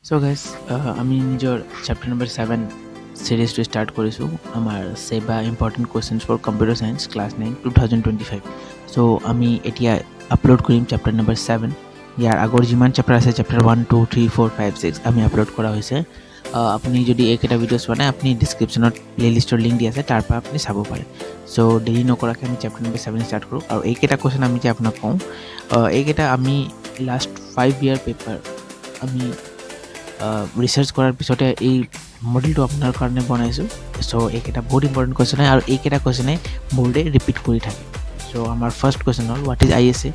So guys, আমি নিজৰ chapter number 7 series to start কৰিছোঁ আমাৰ SEBA Important Questions for Computer Science class 9 2025. So আমি এতিয়া আপলোড কৰিম chapter number 7. ইয়াৰ আগৰ যিমান chapter আছে chapter 1 2 3 4 5 6 আমি আপলোড কৰা হৈছে। আপুনি যদি এইকেইটা ভিডিঅ' চোৱা নাই আপুনি ডিছক্ৰিপশ্যনত প্লেলিষ্টৰ লিংক দি আছে তাৰ পৰা আপুনি চাব পাৰে। সো দেৰি নকৰাকৈ আমি chapter number 7 ষ্টাৰ্ট কৰোঁ আৰু এইকেইটা কুৱেশ্যন আমি যে আপোনাক কওঁ এইকেইটা আমি লাষ্ট 5 year পেপাৰ আমি ৰিচাৰ্চ কৰাৰ পিছতে এই মডেলটো আপোনাৰ কাৰণে বনাইছোঁ। সো এইকেইটা বহুত ইম্পৰ্টেণ্ট কুৱেশ্যন হয় আৰু এইকেইটা কুৱেশ্যনে বৰ্ডে ৰিপিট কৰি থাকে। সো আমাৰ ফাৰ্ষ্ট কুৱেশ্যন হ'ল হোৱাট ইজ ISA।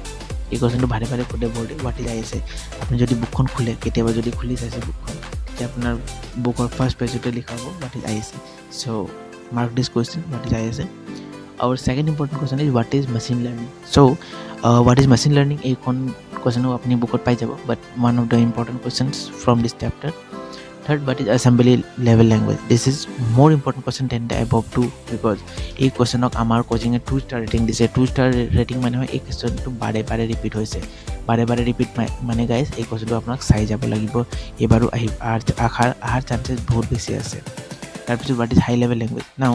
এই কুৱেশ্যনটো ভালে ভালে সোধে বৰ্ডে হোৱাট ইজ ISA। আপুনি যদি বুকখন খোলে কেতিয়াবা যদি খুলি চাইছে বুকখন তেতিয়া আপোনাৰ বুকৰ ফাৰ্ষ্ট পেজতে লিখা হ'ব what is ISA। So mark this question what is ISA। Our second important question is what is machine learning. So what is machine learning এইখন কুৱেশ্যনো আপুনি বুকত পাই যাব, but one of the important questions from this chapter. Third, what is assembly level language. This is more important question than the above two because এই কুৱেশ্যনক আমাৰ কোচিঙে 2 star rating দিছে। 2 star rating মানে হয় এই কুৱেশ্যনটো বাৰে বাৰে ৰিপিট হৈছে। বাৰে বাৰে ৰিপিট মানে গাইজ এই কুৱেশ্যনটো আপোনাক চাই যাব লাগিব, এবাৰো অহাৰ চান্সেছ বহুত বেছি আছে। তাৰপিছত what is high level language. Now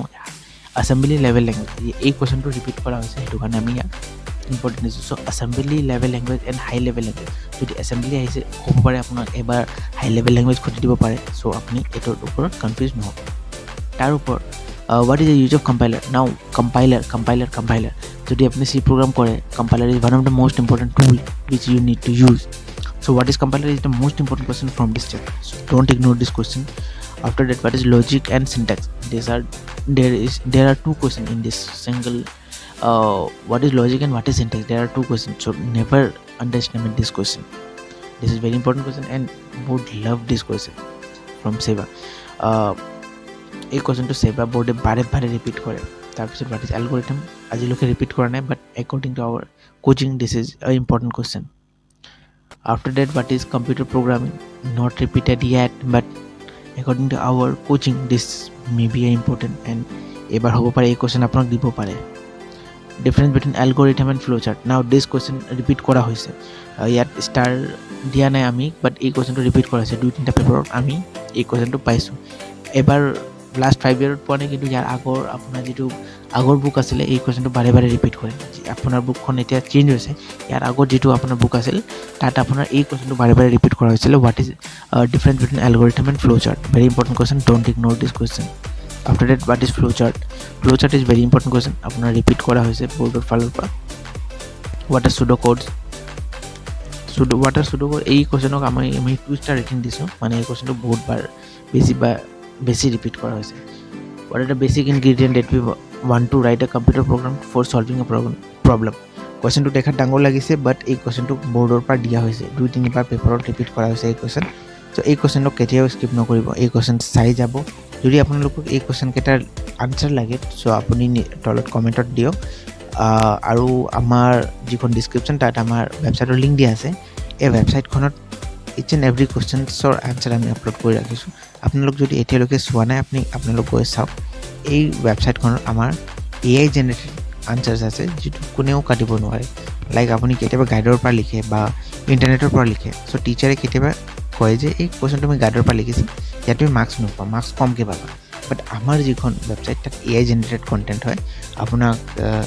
assembly level language এই কুৱেশ্যনটো ৰিপিট কৰা হৈছে, সেইটো কাৰণে আমি ইয়াক ইম্পৰ্টেণ্ট দিছোঁ। চ' assembly level language and high level language যদি assembly আহিছে হ'ব পাৰে আপোনাক এবাৰ হাই লেভেল লেংগুৱেজ খুঁটি দিব পাৰে। চ' আপুনি এইটোৰ ওপৰত কনফিউজ নহ'ব। তাৰ ওপৰত what is the use of compiler. Now compiler যদি আপুনি চি প্ৰগ্ৰাম কৰে compiler is one of the most important tool which you need to use. So' what is compiler is the most important question from this chapter. So' don't ignore this question. After that, what is logic and syntax. There are 2 questions in this single. What is logic and what is syntax? There are 2 questions, so never underestimate this question. This is very important question and would love this question from SEBA. এই কুৱেশ্যনটো SEBA board বাৰে বাৰে repeat কৰে। তাৰপিছত what is algorithm আজিলৈকে repeat কৰা নাই, but according to our coaching this is an important question. After that, what is computer programming. Not repeated yet, but according to our coaching this may be important and এবাৰ হ'ব পাৰে এই question আপোনাক দিব পাৰে। Difference between algorithm and flow' shirt. নাও দিছ question repeat কৰা হৈছে, ইয়াত ষ্টাৰ দিয়া নাই আমি, বাট এই কুৱেশ্যনটো ৰিপিট কৰা হৈছে 2-3টা পেপাৰত আমি এই কুৱেশ্যনটো পাইছোঁ। এবাৰ লাষ্ট 5 yearত পোৱা নাই, কিন্তু ইয়াৰ আগৰ আপোনাৰ যিটো আগৰ বুক আছিলে এই কুৱেশ্যনটো বাৰে বাৰে ৰিপিট কৰে। আপোনাৰ বুকখন এতিয়া চেঞ্জ হৈছে, ইয়াৰ আগত যিটো আপোনাৰ বুক আছিল তাত আপোনাৰ এই কুৱেশ্যনটো বাৰে বাৰে ৰিপিট কৰা হৈছিলে। What is difference between algorithm and flow' chart. Very important question, don't ignore this question. After that, what is flow chart. Flow chart is very important question, আপোনাৰ ৰিপিট কৰা হৈছে বৰ্ডৰ ফালৰ পৰা। what are pseudo codes. what are pseudo code এই কুৱেশ্যনক আমি 2 star rating দিছোঁ, মানে এই কুৱেশ্যনটো বহুত বাৰ বেছি ৰিপিট কৰা হৈছে। what are the basic ingredient that we want to write a computer program for solving a problem. কুৱেশ্যনটো দেখাত ডাঙৰ লাগিছে, বাট এই কুৱেশ্যনটো বৰ্ডৰ পৰা দিয়া হৈছে 2-3বাৰ পেপাৰত ৰিপিট কৰা হৈছে এই কুৱেশ্যন। চ' এই কুৱেশ্যনটো কেতিয়াও স্কিপ নকৰিব, এই কুৱেশ্যন চাই যাব। যদি আপোনালোকক এই কুৱেশ্যন কেইটাৰ আনচাৰ লাগে চ' আপুনি তলত কমেণ্টত দিয়ক, আৰু আমাৰ যিখন ডিছক্ৰিপশ্যন তাত আমাৰ ৱেবছাইটৰ লিংক দিয়া আছে। এই ৱেবছাইটখনত ইচ এণ্ড এভৰি কুৱেশ্যনছৰ আনচাৰ আমি আপলোড কৰি ৰাখিছোঁ। আপোনালোক যদি এতিয়ালৈকে চোৱা নাই আপোনালোক গৈ চাওক। এই ৱেবছাইটখনত আমাৰ AI জেনেৰেটেড আনচাৰ্ছ আছে যিটো কোনেও কাটিব নোৱাৰে। লাইক আপুনি কেতিয়াবা গাইডৰ পৰা লিখে বা ইণ্টাৰনেটৰ পৰা লিখে, চ' টিচাৰে কেতিয়াবা কয় যে এই কুৱেশ্যনটো মই গাইডৰ পৰা লিখিছোঁ, ইয়াত তুমি মাৰ্কছ নোপোৱা, মাৰ্কছ কমকৈ পাবা। বাট আমাৰ যিখন ৱেবছাইট তাত AI জেনেৰেটেড কণ্টেণ্ট হয়।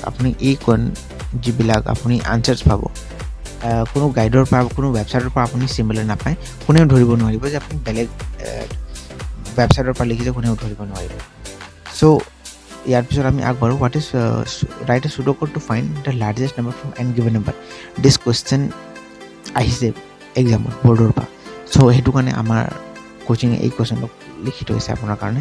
আপুনি এই যিবিলাক আপুনি আনচাৰ্ছ পাব কোনো গাইডৰ পৰা কোনো ৱেবছাইটৰ পৰা আপুনি চিমিলাৰ নাপায়। কোনেও ধৰিব নোৱাৰিব যে আপুনি বেলেগ ৱেবছাইটৰ পৰা লিখিছে, কোনেও ধৰিব নোৱাৰিব। চ' ইয়াৰ পিছত আমি আগবাঢ়োঁ। What is right A pseudo code to find the largest number from n given number. This question আহিছে এক্সামত বৰ্ডৰ পৰা, চ' সেইটো কাৰণে আমাৰ কোচিঙে এই কুৱেশ্যনটো লিখি থৈছে আপোনাৰ কাৰণে।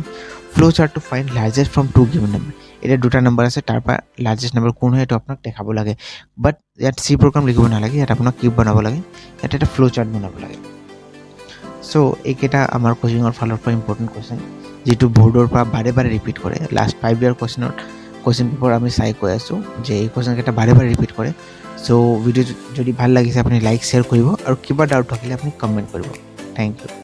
Flow' chart to find largest from 2 given number. এতিয়া 2টা নম্বৰ আছে, তাৰ পৰা লাৰ্জেষ্ট নম্বৰ কোন হয় এইটো আপোনাক দেখাব লাগে, বাট ইয়াত চি প্ৰগ্ৰাম লিখিব নালাগে, ইয়াত আপোনাক কিউব বনাব লাগে, ইয়াত এটা ফ্ল' চাৰ্ট বনাব লাগে। চ' এইকেইটা আমাৰ কোচিঙৰ ফালৰ পৰা ইম্পৰ্টেণ্ট কুৱেশ্যন যিটো বৰ্ডৰ পৰা বাৰে বাৰে ৰিপিট কৰে। লাষ্ট 5 year কুৱেশ্যন পেপাৰ আমি চাই কৈ আছোঁ যে এই কুৱেশ্যনকেইটা বাৰে বাৰে ৰিপিট কৰে। চ' ভিডিঅ' যদি ভাল লাগিছে আপুনি লাইক শ্বেয়াৰ কৰিব, আৰু কিবা ডাউট থাকিলে আপুনি কমেণ্ট কৰিব। Thank U.